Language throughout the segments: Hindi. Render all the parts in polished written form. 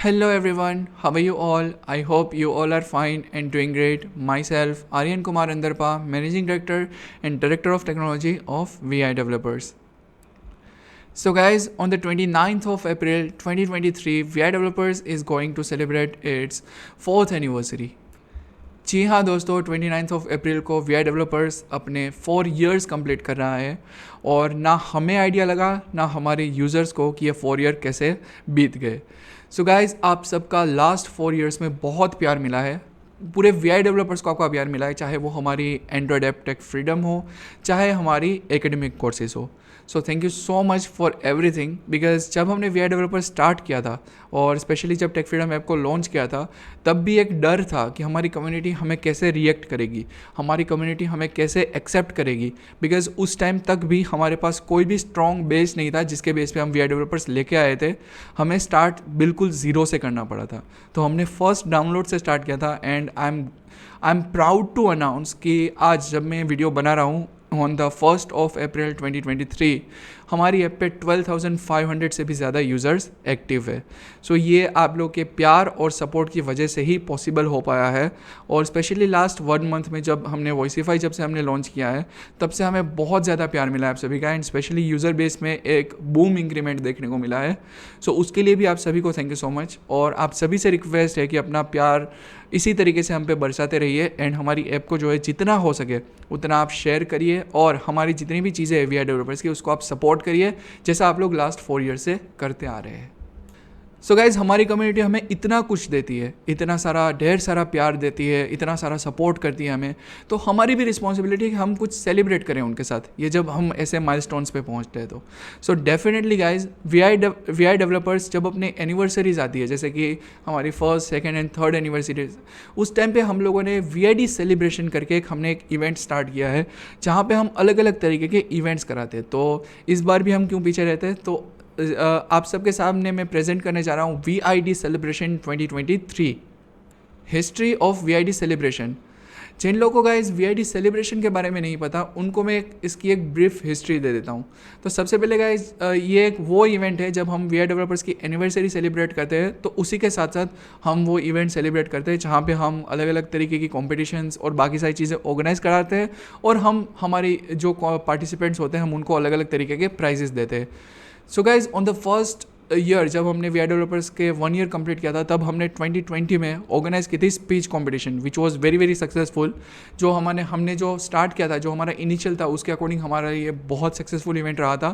Hello everyone, how are you all? I hope you all are fine and doing great. Myself, Aryan Kumar Andarpa, Managing Director and Director of Technology of VI Developers. So guys, on the 29th of April 2023, VI Developers is going to celebrate its 4th anniversary. जी हाँ दोस्तों, 29 ऑफ अप्रैल को वी डेवलपर्स अपने 4 इयर्स कंप्लीट कर रहा है और ना हमें आइडिया लगा ना हमारे यूज़र्स को कि ये 4 ईयर कैसे बीत गए। सो गाइज, आप सबका लास्ट 4 इयर्स में बहुत प्यार मिला है, पूरे वी डेवलपर्स को आपका प्यार मिला है, चाहे वो हमारी एंड्रॉयड ऐप टेक फ्रीडम हो, चाहे हमारी एकेडमिक कोर्सेज हो। So thank you so much for everything, because जब हमने वी डेवलपर स्टार्ट किया था और स्पेशली जब टेक फ्रीडम ऐप को लॉन्च किया था, तब भी एक डर था कि हमारी कम्युनिटी हमें कैसे रिएक्ट करेगी, हमारी कम्युनिटी हमें कैसे एक्सेप्ट करेगी, बिकॉज उस टाइम तक भी हमारे पास कोई भी स्ट्रॉन्ग बेस नहीं था जिसके बेस पे हम वी डेवलपर्स लेके आए थे। हमें स्टार्ट बिल्कुल ज़ीरो से करना पड़ा था। तो हमने फर्स्ट डाउनलोड से स्टार्ट किया था and I am proud to announce कि आज जब मैं वीडियो बना रहा हूँ on the 1st of April 2023, हमारी ऐप पे 12,500 से भी ज़्यादा यूज़र्स एक्टिव है। सो ये आप लोग के प्यार और सपोर्ट की वजह से ही पॉसिबल हो पाया है। और स्पेशली लास्ट 1 मंथ में जब हमने वॉइसिफाई जब से हमने लॉन्च किया है, तब से हमें बहुत ज़्यादा प्यार मिला है आप सभी का, एंड स्पेशली यूज़र बेस में एक बूम इंक्रीमेंट देखने को मिला है। सो उसके लिए भी आप सभी को थैंक यू सो मच। और आप सभी से रिक्वेस्ट है कि अपना प्यार इसी तरीके से हम पे बरसाते रहिए एंड हमारी ऐप को जो है जितना हो सके उतना आप शेयर करिए और हमारी जितनी भी चीज़ें हैं वी डेवलपर्स की, उसको आप सपोर्ट करिए जैसा आप लोग लास्ट 4 ईयर से करते आ रहे हैं। सो गाइज़, हमारी कम्युनिटी हमें इतना कुछ देती है, इतना सारा ढेर सारा प्यार देती है, इतना सारा सपोर्ट करती है हमें, तो हमारी भी रिस्पॉन्सिबिलिटी है कि हम कुछ सेलिब्रेट करें उनके साथ, ये जब हम ऐसे माइलस्टोन्स पे पहुंचते हैं तो। So definitely guys, we developers जब अपने एनिवर्सरीज आती है, जैसे कि हमारी 1st, 2nd and 3rd anniversaries, उस टाइम पे हम लोगों ने VID सेलिब्रेशन करके हमने एक इवेंट स्टार्ट किया है जहाँ पर हम अलग अलग तरीके के इवेंट्स कराते हैं। तो इस बार भी हम क्यों पीछे रहते हैं, तो आप सबके सामने मैं प्रेजेंट करने जा रहा हूँ VID celebration 2023, history of VID celebration. जिन लोगों को गाइस VID सेलिब्रेशन के बारे में नहीं पता, उनको मैं इसकी एक ब्रीफ हिस्ट्री दे देता हूँ। तो सबसे पहले गाइस, ये एक वो इवेंट है जब हम VI डेवलपर्स की एनिवर्सरी सेलिब्रेट करते हैं, तो उसी के साथ साथ हम वो इवेंट सेलिब्रेट करते हैं जहाँ पे हम अलग अलग तरीके की कॉम्पिटिशन्स और बाकी सारी चीज़ें ऑर्गेनाइज कराते हैं और हम हमारी जो पार्टिसिपेंट्स होते हैं हम उनको अलग अलग तरीके के प्राइजेस देते हैं। So guys, on the first year जब हमने VI डेवलपर्स के 1 ईयर कंप्लीट किया था, तब हमने 2020 में ऑर्गेनाइज की थी speech competition which was very very successful. जो हमने जो स्टार्ट किया था, जो हमारा इनिशियल था, उसके अकॉर्डिंग हमारा ये बहुत सक्सेसफुल इवेंट रहा था।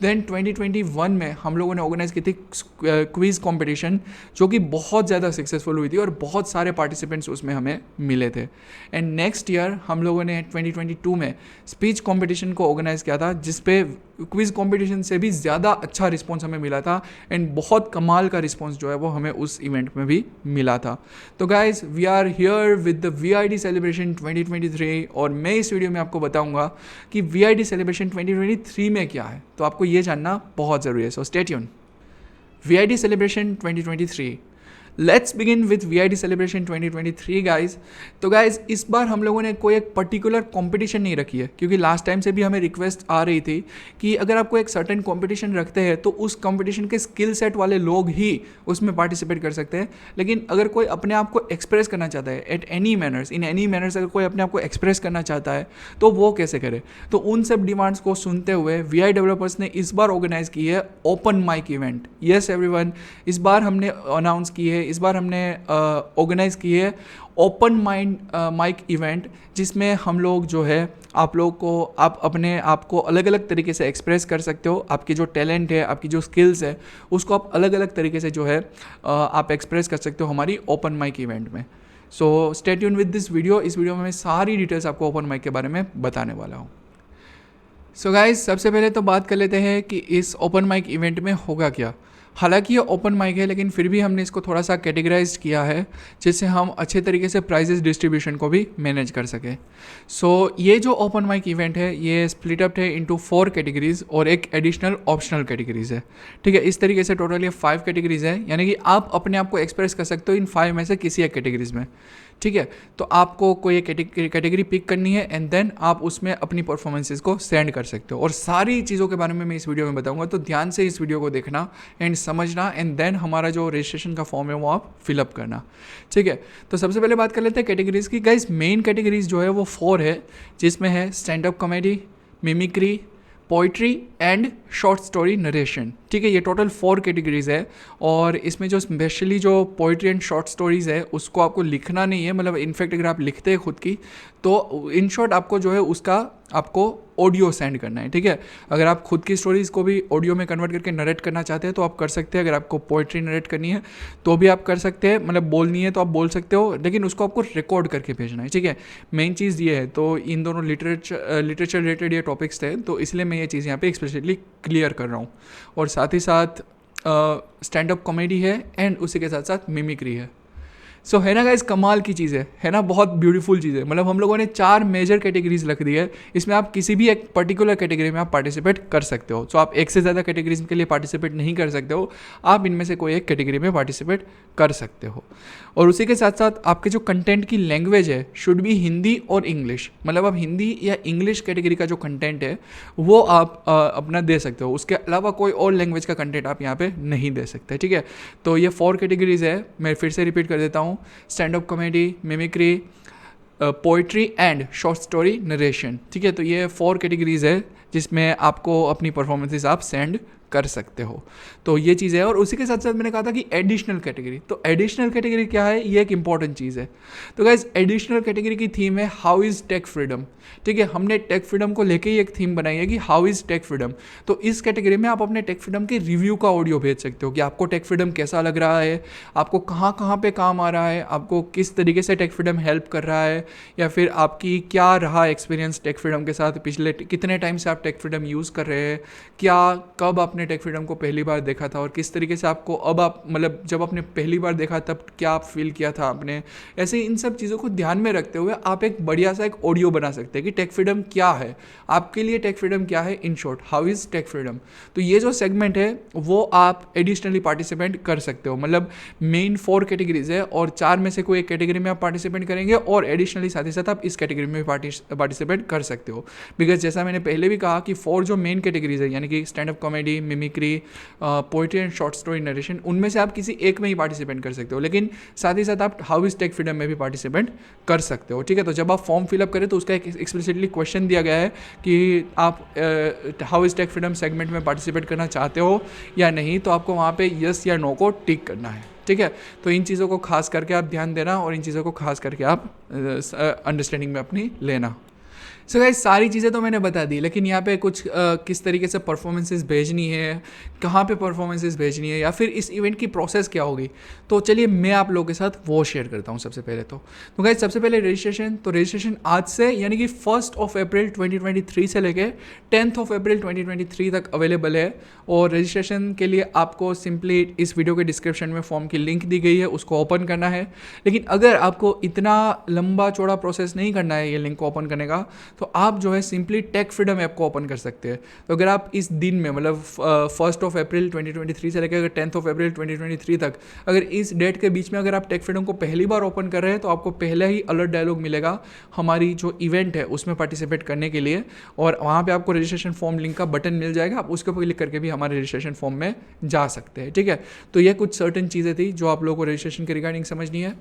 देन 2021 में हम लोगों ने ऑर्गेनाइज की थी क्विज़ कॉम्पिटिशन, जो कि बहुत ज़्यादा सक्सेसफुल हुई थी और बहुत सारे पार्टिसिपेंट्स उसमें हमें मिले थे। एंड नेक्स्ट ईयर हम लोगों ने 2022 में स्पीच कॉम्पिटिशन को ऑर्गेनाइज किया था, जिसपे क्विज़ कॉम्पिटिशन से भी ज़्यादा अच्छा रिस्पॉन्स हमें मिला था एंड बहुत कमाल का रिस्पॉन्स जो है वो हमें उस इवेंट में भी मिला था। तो guys, we are here with the VID celebration 2023 और मैं इस वीडियो में आपको बताऊंगा कि VID सेलिब्रेशन 2023 में क्या है, तो आपको ये जानना बहुत ज़रूरी है। So stay tune. VID celebration 2023, let's begin with VID celebration 2023 guys. तो गाइज, इस बार हम लोगों ने कोई एक पर्टिकुलर कंपटीशन नहीं रखी है, क्योंकि लास्ट टाइम से भी हमें रिक्वेस्ट आ रही थी कि अगर आपको एक सर्टेन कंपटीशन रखते हैं तो उस कंपटीशन के स्किल सेट वाले लोग ही उसमें पार्टिसिपेट कर सकते हैं। लेकिन अगर कोई अपने आप को एक्सप्रेस करना चाहता है at any manners, in any manners, अगर कोई अपने आप को एक्सप्रेस करना चाहता है तो वो कैसे करे। तो उन सब डिमांड्स को सुनते हुए VI डेवलपर्स ने इस बार ऑर्गेनाइज की है open mic event. Yes everyone, इस बार हमने अनाउंस की है, इस बार हमने ऑर्गेनाइज की है ओपन माइक इवेंट, जिसमें हम लोग जो है आप लोग को आप अपने आप को अलग अलग तरीके से एक्सप्रेस कर सकते हो। आपकी जो टैलेंट है, आपकी जो स्किल्स है, उसको आप अलग अलग तरीके से जो है आप एक्सप्रेस कर सकते हो हमारी ओपन माइक इवेंट में। So stay tune with this video. इस वीडियो में मैं सारी डिटेल्स आपको ओपन माइक के बारे में बताने वाला हूँ। सो गाइज, सबसे पहले तो बात कर लेते हैं कि इस ओपन माइक इवेंट में होगा क्या। हालांकि ये ओपन माइक है, लेकिन फिर भी हमने इसको थोड़ा सा कैटेगराइज किया है जिससे हम अच्छे तरीके से प्राइजेस डिस्ट्रीब्यूशन को भी मैनेज कर सकें। सो ये जो ओपन माइक इवेंट है ये स्प्लिट अप है इनटू 4 कैटेगरीज और एक एडिशनल ऑप्शनल कैटेगरीज है। ठीक है, इस तरीके से टोटल ये 5 कैटेगरीज है, यानी कि आप अपने आप को एक्सप्रेस कर सकते हो इन 5 में से किसी एक कैटेगरीज में। ठीक है। तो आपको कोई एक कैटेगरी पिक करनी है एंड देन आप उसमें अपनी परफॉर्मेंसेस को सेंड कर सकते हो, और सारी चीज़ों के बारे में मैं इस वीडियो में बताऊंगा, तो ध्यान से इस वीडियो को देखना एंड समझना एंड देन हमारा जो रजिस्ट्रेशन का फॉर्म है वो आप फिलअप करना, ठीक है। तो सबसे पहले बात कर लेते हैं कैटेगरीज की। गाइस मेन कैटेगरीज जो है वो 4 है, जिसमें है stand up comedy, mimicry, poetry and short story narration, ठीक है। ये टोटल 4 कैटेगरीज है, और इसमें जो स्पेशली जो पोइट्री एंड शॉर्ट स्टोरीज़ है उसको आपको लिखना नहीं है, मतलब इनफैक्ट अगर आप लिखते हैं खुद की तो इन शॉर्ट आपको जो है उसका आपको ऑडियो सेंड करना है, ठीक है। अगर आप खुद की स्टोरीज़ को भी ऑडियो में कन्वर्ट करके नरेट करना चाहते हैं तो आप कर सकते हैं। अगर आपको पोइट्री नरेट करनी है तो भी आप कर सकते हैं, मतलब बोलनी है तो आप बोल सकते हो, लेकिन उसको आपको रिकॉर्ड करके भेजना है, ठीक है। मेन चीज़ ये है। तो इन दोनों लिटरेचर रिलेटेड ये टॉपिक्स थे, तो इसलिए मैं ये चीज़ यहाँ पे एक्सप्लिसिटली क्लियर कर रहा हूँ। और साथ ही साथ स्टैंड अप कॉमेडी है एंड उसी के साथ साथ मिमिक्री है। सो है ना गाइस, कमाल की चीज़ है ना, बहुत ब्यूटीफुल चीज़ है। मतलब हम लोगों ने 4 मेजर कैटेगरीज रख दी है, इसमें आप किसी भी एक पर्टिकुलर कैटेगरी में आप पार्टिसिपेट कर सकते हो। सो आप एक से ज़्यादा कैटेगरीज के लिए पार्टिसिपेट नहीं कर सकते हो, आप इनमें से कोई एक कैटेगरी में पार्टिसिपेट कर सकते हो। और उसी के साथ साथ आपके जो कंटेंट की लैंग्वेज है शुड बी हिंदी और इंग्लिश, मतलब आप हिंदी या इंग्लिश कैटेगरी का जो कंटेंट है वो आप अपना दे सकते हो। उसके अलावा कोई और लैंग्वेज का कंटेंट आप यहाँ पे नहीं दे सकते, ठीक है। तो ये 4 कैटेगरीज है, मैं फिर से रिपीट कर देता हूँ। Stand up comedy, mimicry, poetry and short story narration, ठीक है। तो ये 4 कैटेगरीज है जिसमें आपको अपनी परफॉर्मेंसेस आप सेंड कर सकते हो। तो ये चीज़ है। और उसी के साथ साथ मैंने कहा था कि एडिशनल कैटेगरी, तो एडिशनल कैटेगरी क्या है, ये एक इंपॉर्टेंट चीज़ है। तो गाइज एडिशनल कैटेगरी की थीम है हाउ इज़ टेक फ्रीडम, ठीक है। हमने टेक फ्रीडम को लेके ही एक थीम बनाई है कि हाउ इज़ टेक फ्रीडम। तो इस कैटेगरी में आप अपने टेक फ्रीडम के रिव्यू का ऑडियो भेज सकते हो कि आपको टेक फ्रीडम कैसा लग रहा है, आपको कहाँ कहाँ पे काम आ रहा है, आपको किस तरीके से टेक फ्रीडम हेल्प कर रहा है, या फिर आपकी क्या रहा एक्सपीरियंस टेक फ्रीडम के साथ, पिछले कितने टाइम से आप टेक फ्रीडम यूज़ कर रहे हैं, क्या कब आपने टेक फ्रीडम को पहली बार देखा था, और किस तरीके से आपको अब आप मतलब जब आपने पहली बार देखा तब क्या आप फील किया था आपने। ऐसे इन सब चीज़ों को ध्यान में रखते हुए आप एक बढ़िया सा एक ऑडियो बना सकते हैं कि टेक फ्रीडम क्या है, आपके लिए टेक फ्रीडम क्या है, in short how is tech freedom. तो ये जो सेगमेंट है वो आप एडिशनली पार्टिसिपेट कर सकते हो, मतलब मेन 4 कैटेगरीज है और 4 में से कोई एक कैटेगरी में आप पार्टिसिपेट करेंगे और एडिशनली साथ ही साथ आप इस कैटेगरी में पार्टिसिपेट कर सकते हो। बिकॉज जैसा मैंने पहले भी कहा कि 4 जो मेन कैटेगरीज है, यानी कि stand up comedy, mimicry, poetry and short story narration, उनमें से आप किसी एक में ही पार्टिसिपेट कर सकते हो, लेकिन साथ ही साथ आप हाउ इज टेक फ्रीडम में भी पार्टिसिपेट कर सकते हो, ठीक है। तो जब आप फॉर्म फिलअप करें तो उसका एक एक्सप्लिसिटली क्वेश्चन दिया गया है कि आप how is tech freedom segment में पार्टिसिपेट करना चाहते हो या नहीं, तो आपको वहाँ पे यस या नो को टिक करना है, ठीक है। तो इन चीज़ों को खास करके आप ध्यान देना और इन चीज़ों को खास करके आप अंडरस्टैंडिंग में अपनी लेना। सो गाइस सारी चीज़ें तो मैंने बता दी, लेकिन यहाँ पे कुछ किस तरीके से परफॉर्मेंसेस भेजनी है, कहाँ पे परफॉर्मेंसेस भेजनी है, या फिर इस इवेंट की प्रोसेस क्या होगी, तो चलिए मैं आप लोगों के साथ वो शेयर करता हूँ सबसे पहले। तो गाइस सबसे पहले रजिस्ट्रेशन, तो रजिस्ट्रेशन आज से यानी कि 1 अप्रैल 2023 से लेके 10 अप्रैल 2023 तक अवेलेबल है। और रजिस्ट्रेशन के लिए आपको सिंपली इस वीडियो के डिस्क्रिप्शन में फॉर्म की लिंक दी गई है, उसको ओपन करना है। लेकिन अगर आपको इतना लंबा चौड़ा प्रोसेस नहीं करना है ये लिंक को ओपन करने का, तो आप जो है सिंपली टेक फ्रीडम ऐप को ओपन कर सकते हैं। तो अगर आप इस दिन में मतलब 1 अप्रैल 2023 से लेकर अगर 10 अप्रैल 2023 तक, अगर इस डेट के बीच में अगर आप टेक फ्रीडम को पहली बार ओपन कर रहे हैं, तो आपको पहले ही अलर्ट डायलॉग मिलेगा हमारी जो इवेंट है उसमें पार्टिसिपेट करने के लिए, और वहाँ पे आपको रजिस्ट्रेशन फॉर्म लिंक का बटन मिल जाएगा, आप उसके ऊपर क्लिक करके भी हमारे रजिस्ट्रेशन फॉर्म में जा सकते हैं, ठीक है। तो ये कुछ सर्टेन चीज़ें थी जो आप लोगों को रजिस्ट्रेशन के रिगार्डिंग समझनी है।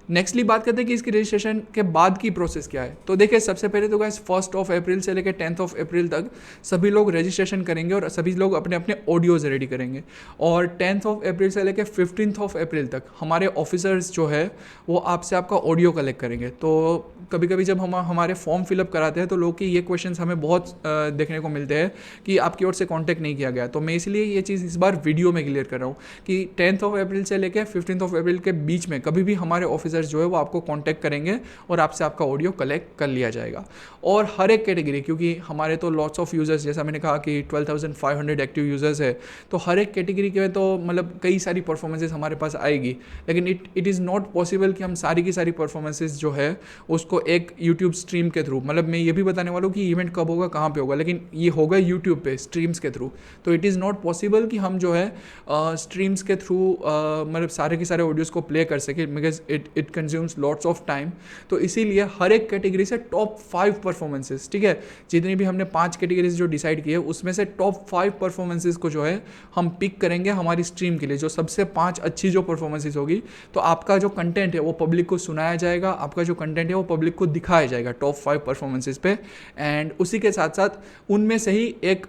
नेक्स्टली बात करते हैं कि इसकी रजिस्ट्रेशन के बाद की प्रोसेस क्या है। तो देखिए सबसे पहले तो गाइस 1 अप्रैल से लेकर 10 अप्रैल तक सभी लोग रजिस्ट्रेशन करेंगे और सभी लोग अपने अपने ऑडियोज़ रेडी करेंगे। और 10 अप्रैल से लेकर 15 अप्रैल तक हमारे ऑफिसर्स जो है वो आपसे आपका ऑडियो कलेक्ट करेंगे। तो कभी कभी जब हम हमारे फॉर्म फिलअप कराते हैं तो लोग की ये क्वेश्चंस हमें बहुत देखने को मिलते हैं कि आपकी ओर से कॉन्टैक्ट नहीं किया गया। तो मैं इसलिए ये चीज़ इस बार वीडियो में क्लियर कर रहा हूँ कि 10 अप्रैल से लेकर 15 अप्रैल के बीच में कभी भी हमारे ऑफिसर्स जो है वो आपको कांटेक्ट करेंगे और आपसे आपका ऑडियो कलेक्ट कर लिया जाएगा। और हर एक कैटेगरी, क्योंकि हमारे तो लॉट्स ऑफ यूजर्स, जैसा मैंने कहा कि 12,500 एक्टिव यूजर्स है, तो हर एक कैटेगरी के तो मतलब कई सारी परफॉर्मेंसेज हमारे पास आएगी। लेकिन इट इज़ नॉट पॉसिबल कि हम सारी की सारी परफॉर्मेंसेज जो है उसको एक यूट्यूब स्ट्रीम के थ्रू, मतलब मैं ये भी बताने वाला हूँ कि इवेंट कब होगा, कहाँ पे होगा, लेकिन ये होगा यूट्यूब पे स्ट्रीम्स के थ्रू। तो इट इज़ नॉट पॉसिबल कि हम जो है स्ट्रीम्स के थ्रू मतलब सारे के सारे ऑडियोज़ को प्ले कर सके, because it consumes lots of time. तो इसीलिए हर एक कैटेगरी से टॉप 5 परफॉर्मेंसेस, ठीक है, जितनी भी हमने 5 कैटेगरीज जो डिसाइड की है उसमें से टॉप 5 परफॉर्मेंसेस को जो है हम पिक करेंगे हमारी स्ट्रीम के लिए। जो सबसे 5 अच्छी जो परफॉर्मेंसेस होगी, तो आपका जो कंटेंट है वो पब्लिक को सुनाया जाएगा, आपका जो कंटेंट है वो पब्लिक को दिखाया जाएगा टॉप 5 परफॉर्मेंसेस पे। एंड उसी के साथ साथ उनमें से ही एक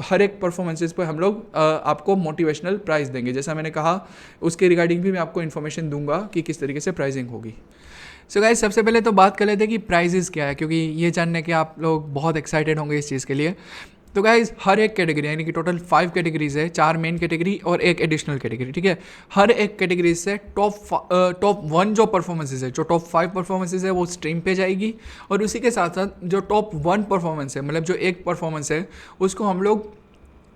हर एक परफॉर्मेंसेस पे हम लोग आपको मोटिवेशनल प्राइस देंगे। जैसा मैंने कहा उसके रिगार्डिंग भी मैं आपको इन्फॉर्मेशन दूंगा कि किस तरीके से प्राइसिंग होगी। सो गाइस, सबसे पहले तो बात कर लेते हैं कि प्राइजेस क्या है, क्योंकि ये जानने के आप लोग बहुत एक्साइटेड होंगे इस चीज़ के लिए। तो गाइज हर एक कैटेगरी, यानी कि टोटल 5 कैटेगरीज है, 4 मेन कैटेगरी और एक एडिशनल कैटेगरी, ठीक है। हर एक कैटेगरी से टॉप 1 जो परफॉर्मेंसेज है, जो टॉप 5 परफॉर्मेंसेज है वो स्ट्रीम पे जाएगी। और उसी के साथ साथ जो टॉप 1 परफॉर्मेंस है, मतलब जो एक परफॉर्मेंस है, उसको हम लोग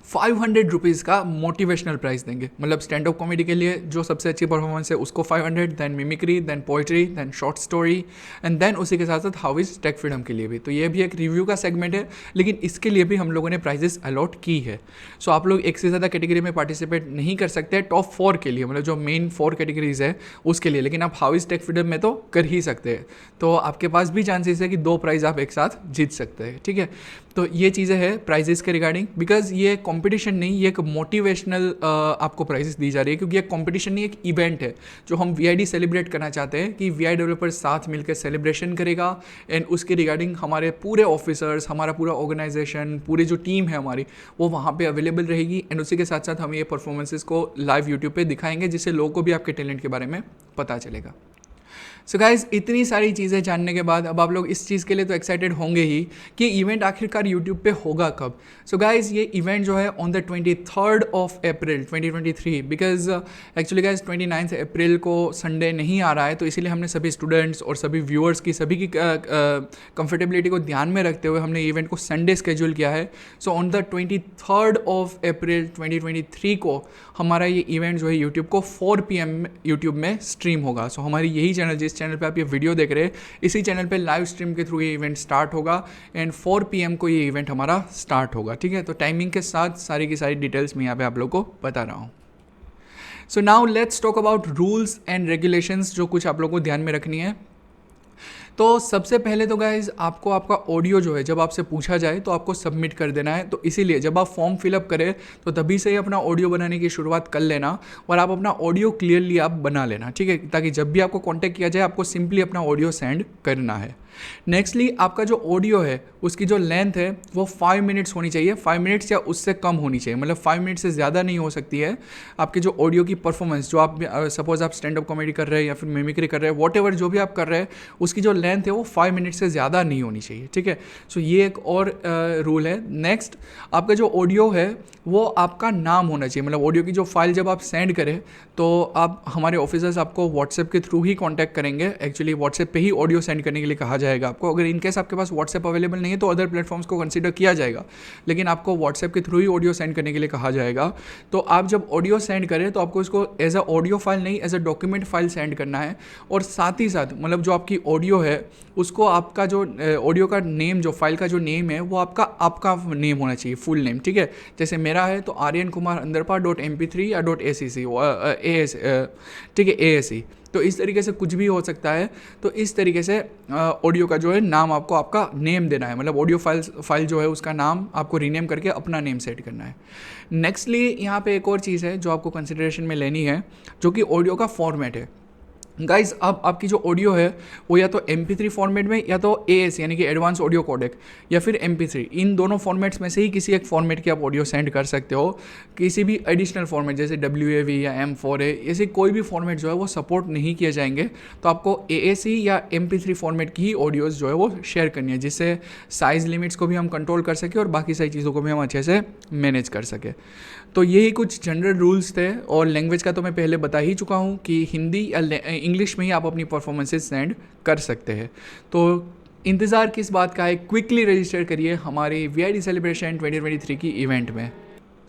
500 रुपीज़ का मोटिवेशनल प्राइस देंगे। मतलब स्टैंड अप कॉमेडी के लिए जो सबसे अच्छी परफॉर्मेंस है उसको 500, then mimicry, then poetry, then short story, and then उसी के साथ साथ हाउ इज टेक फ्रीडम के लिए भी। तो ये भी एक रिव्यू का सेगमेंट है, लेकिन इसके लिए भी हम लोगों ने प्राइजेस अलॉट की है। सो आप लोग एक से ज़्यादा कैटेगरी में पार्टिसिपेट नहीं कर सकते टॉप 4 के लिए, मतलब जो मेन 4 कैटेगरीज है उसके लिए, लेकिन आप हाउ इज टेक फ्रीडम में तो कर ही सकते हैं। तो आपके पास भी चांसेस है कि 2 प्राइज़ आप एक साथ जीत सकते हैं, ठीक है। तो ये चीज़ें हैं प्राइजेस के रिगार्डिंग, बिकॉज ये कंपटीशन नहीं, ये एक मोटिवेशनल आपको प्राइजेस दी जा रही है, क्योंकि ये कंपटीशन नहीं, एक इवेंट है जो हम वीआईडी सेलिब्रेट करना चाहते हैं कि वीआई डेवलपर्स साथ मिलकर सेलिब्रेशन करेगा। एंड उसके रिगार्डिंग हमारे पूरे ऑफिसर्स, हमारा पूरा ऑर्गेनाइजेशन, पूरी जो टीम है हमारी, वो वहाँ पे अवेलेबल रहेगी। एंड उसी के साथ साथ हम ये परफॉर्मेंसेस को लाइव यूट्यूब पे दिखाएंगे, जिससे लोगों को भी आपके टैलेंट के बारे में पता चलेगा। सो गाइज, इतनी सारी चीज़ें जानने के बाद अब आप लोग इस चीज़ के लिए तो एक्साइटेड होंगे ही कि इवेंट आखिरकार यूट्यूब पे होगा कब। सो गाइज, ये इवेंट जो है on the 23rd of April 2023, because actually guys 29th अप्रैल को संडे नहीं आ रहा है, तो इसीलिए हमने सभी स्टूडेंट्स और सभी व्यूअर्स की, सभी की कंफर्टेबिलिटी को ध्यान में रखते हुए हमने इवेंट को संडे स्केड्यूल किया है। So on the 23rd of April 2023 को हमारा ये इवेंट जो है यूट्यूब को 4 PM यूट्यूब में स्ट्रीम होगा। सो हमारी यही चैनल, जिस चैनल पे आप ये वीडियो देख रहे हैं, इसी चैनल पे लाइव स्ट्रीम के थ्रू ये इवेंट स्टार्ट होगा। एंड 4 PM को ये इवेंट हमारा स्टार्ट होगा, ठीक है। तो टाइमिंग के साथ सारी की सारी डिटेल्स मैं यहाँ पे आप लोगों को बता रहा हूँ। So now let's talk about rules and regulations, जो कुछ आप लोगों को ध्यान में रखनी है। तो सबसे पहले तो गाइज आपको आपका ऑडियो जो है जब आपसे पूछा जाए तो आपको सबमिट कर देना है। तो इसीलिए जब आप फॉर्म फिलअप करें तो तभी से ही अपना ऑडियो बनाने की शुरुआत कर लेना, और आप अपना ऑडियो क्लियरली आप बना लेना, ठीक है, ताकि जब भी आपको कॉन्टैक्ट किया जाए आपको सिंपली अपना ऑडियो सेंड करना है। नेक्स्टली, आपका जो ऑडियो है उसकी जो लेंथ है वो 5 मिनट्स होनी चाहिए, 5 मिनट्स या उससे कम होनी चाहिए, मतलब 5 मिनट से ज़्यादा नहीं हो सकती है। आपके जो ऑडियो की परफॉर्मेंस, जो आप सपोज आप स्टैंड अप कॉमेडी कर रहे हैं या फिर मिमिक्री कर रहे हैं, वॉट एवर जो भी आप कर रहे हैं, उसकी जो लेंथ है वो 5 मिनट से ज़्यादा नहीं होनी चाहिए, ठीक है। सो ये एक और रूल है। नेक्स्ट, आपका जो ऑडियो है वो आपका नाम होना चाहिए, मतलब ऑडियो की जो फाइल जब आप सेंड करें तो आप, हमारे ऑफिसर्स आपको व्हाट्सएप के थ्रू ही कांटेक्ट करेंगे। एक्चुअली व्हाट्सएप पे ही ऑडियो सेंड करने के लिए कहा जाएगा आपको। अगर इनकेस आपके पास व्हाट्सएप अवेलेबल नहीं है तो अदर प्लेटफॉर्म्स को कंसीडर किया जाएगा, लेकिन आपको व्हाट्सएप के थ्रू ही ऑडियो सेंड करने के लिए कहा जाएगा। तो आप जब ऑडियो सेंड करें तो आपको इसको एज अ ऑडियो फाइल नहीं, as a document file send करना है। और साथ ही साथ, मतलब जो आपकी ऑडियो है उसको आपका जो ऑडियो का नेम, जो फाइल का जो नेम है वो आपका नेम होना चाहिए, फुल नेम, ठीक है। जैसे मेरा है तो aryankumar_mp3 या .acc, ठीक है, ASE। तो इस तरीके से कुछ भी हो सकता है। तो इस तरीके से ऑडियो का जो है नाम आपको आपका नेम देना है, मतलब ऑडियो फाइल जो है उसका नाम आपको रीनेम करके अपना नेम सेट करना है। नेक्स्टली, यहाँ पे एक और चीज़ है जो आपको कंसिडरेशन में लेनी है, जो कि ऑडियो का फॉर्मेट है। गाइज, अब आपकी जो ऑडियो है वो या तो MP3 फॉर्मेट में, या तो AAC यानी कि एडवांस ऑडियो कोडेक, या फिर MP3, इन दोनों फॉर्मेट्स में से ही किसी एक फॉर्मेट की आप ऑडियो सेंड कर सकते हो। किसी भी एडिशनल फॉर्मेट जैसे WAV या M4A, ऐसे कोई भी फॉर्मेट जो है वो सपोर्ट नहीं किए जाएंगे। तो आपको AAC या MP3 फॉर्मेट की ही ऑडियोज़ जो है वो शेयर करनी है, जिससे साइज़ लिमिट्स को भी हम कंट्रोल कर सकें और बाकी सारी चीज़ों को भी हम अच्छे से मैनेज कर सकें। तो यही कुछ जनरल रूल्स थे। और लैंग्वेज का तो मैं पहले बता ही चुका हूँ कि हिंदी या इंग्लिश में ही आप अपनी परफॉर्मेंसेस सेंड कर सकते हैं। तो इंतज़ार किस बात का है, क्विकली रजिस्टर करिए हमारी VID सेलिब्रेशन 2023 की इवेंट में।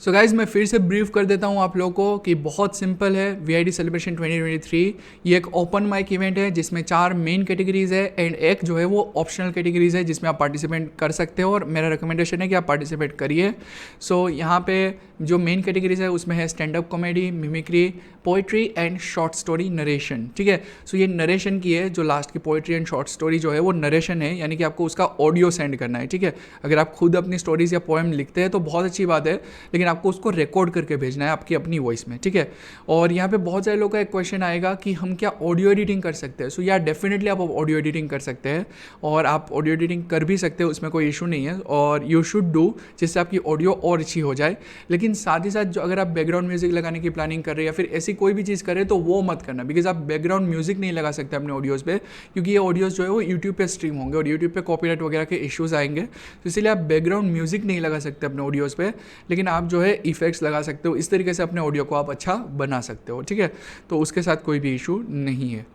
सो गाइज मैं फिर से ब्रीफ कर देता हूँ आप लोगों को कि बहुत सिंपल है। VID सेलिब्रेशन 2023 ये एक ओपन माइक इवेंट है जिसमें 4 मेन कैटेगरीज है एंड एक जो है वो ऑप्शनल कैटेगरीज है जिसमें आप पार्टिसिपेट कर सकते हो, और मेरा रिकमेंडेशन है कि आप पार्टिसिपेट करिए। सो यहाँ पे जो मेन कैटेगरीज है उसमें है stand up comedy, mimicry, poetry and short story narration. ठीक है, सो ये नरेशन की है, जो लास्ट की पोइट्री एंड शॉर्ट स्टोरी जो है वो नरेशन है, यानी कि आपको उसका ऑडियो सेंड करना है। ठीक है, अगर आप खुद अपनी स्टोरीज या पोएम लिखते हैं तो बहुत अच्छी बात है, लेकिन आपको उसको रिकॉर्ड करके भेजना है आपकी अपनी वॉइस में। ठीक है, और यहाँ पे बहुत सारे लोगों का एक क्वेश्चन आएगा कि हम क्या ऑडियो एडिटिंग कर सकते हैं। सो या डेफिनेटली आप ऑडियो एडिटिंग कर सकते हैं, और आप ऑडियो एडिटिंग कर भी सकते हो, उसमें कोई इशू नहीं है, और यू शुड डू, जिससे आपकी ऑडियो और अच्छी हो जाए। लेकिन साथ ही साथ जो अगर आप बैकग्राउंड म्यूजिक लगाने की प्लानिंग कर रहे हैं या फिर ऐसी कोई भी चीज़ कर रहे हैं तो वो मत करना, बिकॉज आप बैकग्राउंड म्यूजिक नहीं लगा सकते अपने ऑडियोज़ पे, क्योंकि ये ऑडियोज़ जो है वो यूट्यूब पे स्ट्रीम होंगे और यूट्यूब पे कॉपीराइट वगैरह के इश्यूज़ आएंगे। तो इसलिए आप बैकग्राउंड म्यूजिक नहीं लगा सकते अपने ऑडियोज़ पे, लेकिन आप जो है इफेक्ट्स लगा सकते हो। इस तरीके से अपने ऑडियो को आप अच्छा बना सकते हो। ठीक है, तो उसके साथ कोई भी इशू नहीं है।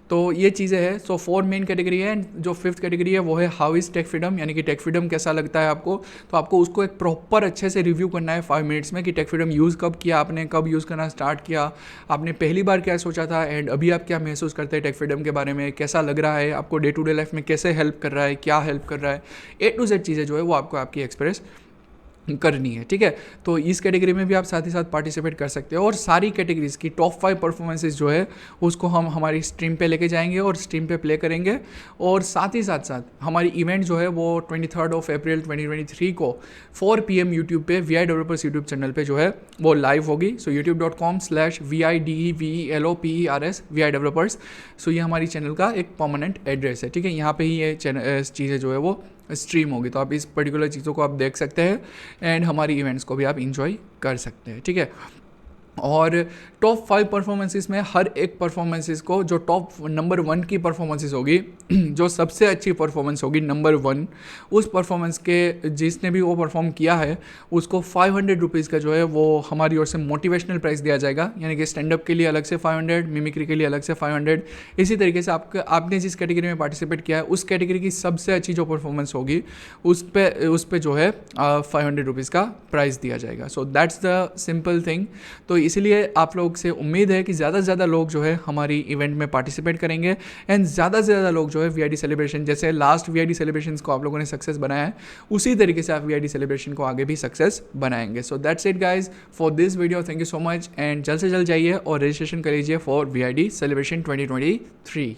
तो ये चीज़ें हैं। सो 4 मेन कैटेगरी है, एंड जो 5th कैटेगरी है वो है हाउ इज़ टेक फ्रीडम, यानी कि टेक फ्रीडम कैसा लगता है आपको। तो आपको उसको एक प्रॉपर अच्छे से रिव्यू करना है 5 मिनट्स में कि टेक फ्रीडम यूज़ कब किया आपने, कब यूज़ करना स्टार्ट किया आपने, पहली बार क्या सोचा था, एंड अभी आप क्या महसूस करते हैं टेक फ्रीडम के बारे में, कैसा लग रहा है आपको, डे टू डे लाइफ में कैसे हेल्प कर रहा है, क्या हेल्प कर रहा है, A to Z चीज़ें जो है वो आपको आपकी एक्सप्रेस करनी है। ठीक है, तो इस कैटेगरी में भी आप साथ ही साथ पार्टिसिपेट कर सकते हो, और सारी कैटेगरीज की टॉप 5 परफॉर्मेंसेज जो है उसको हम हमारी स्ट्रीम पे लेके जाएंगे और स्ट्रीम पे प्ले करेंगे। और साथ ही साथ हमारी इवेंट जो है वो 23 अप्रैल 2023 को 4 PM यूट्यूब पे VI डेवलपर्स यूट्यूब चैनल पे जो है वो लाइव होगी। सो youtube.com/VIDEVELOPERS VI डेवलपर्स। सो ये हमारी चैनल का एक परमानेंट एड्रेस है। ठीक है, यहाँ पे ही ये चीज़ें जो है वो स्ट्रीम होगी, तो आप इस पर्टिकुलर चीज़ों को आप देख सकते हैं एंड हमारी इवेंट्स को भी आप इंजॉय कर सकते हैं। ठीक है, और टॉप 5 परफॉर्मेंसेस में हर एक परफॉर्मेंसेस को, जो टॉप नंबर 1 की परफॉर्मेंसेस होगी, जो सबसे अच्छी परफॉर्मेंस होगी नंबर 1, उस परफॉर्मेंस के जिसने भी वो परफॉर्म किया है उसको 500 रुपीज़ का जो है वो हमारी ओर से मोटिवेशनल प्राइस दिया जाएगा। यानी कि स्टैंड अप के लिए अलग से 500, मिमिक्री के लिए अलग से 500। इसी तरीके से आपने जिस कैटेगरी में पार्टिसिपेट किया है उस कैटेगरी की सबसे अच्छी जो परफॉर्मेंस होगी उस पे जो है 500 रुपीज़ का प्राइस दिया जाएगा। So that's the simple thing. तो इसीलिए आप लोग से उम्मीद है कि ज़्यादा से ज़्यादा लोग जो है हमारी इवेंट में पार्टिसिपेट करेंगे, एंड ज़्यादा से ज़्यादा लोग जो है VID सेलिब्रेशन, जैसे लास्ट VID सेलिब्रेशंस को आप लोगों ने सक्सेस बनाया है, उसी तरीके से आप VID सेलिब्रेशन को आगे भी सक्सेस बनाएंगे। So that's it guys for this video. Thank you so much, and जल्द से जल्द जाइए और रजिस्ट्रेशन कर लीजिए फॉर VID सेलिब्रेशन 2023।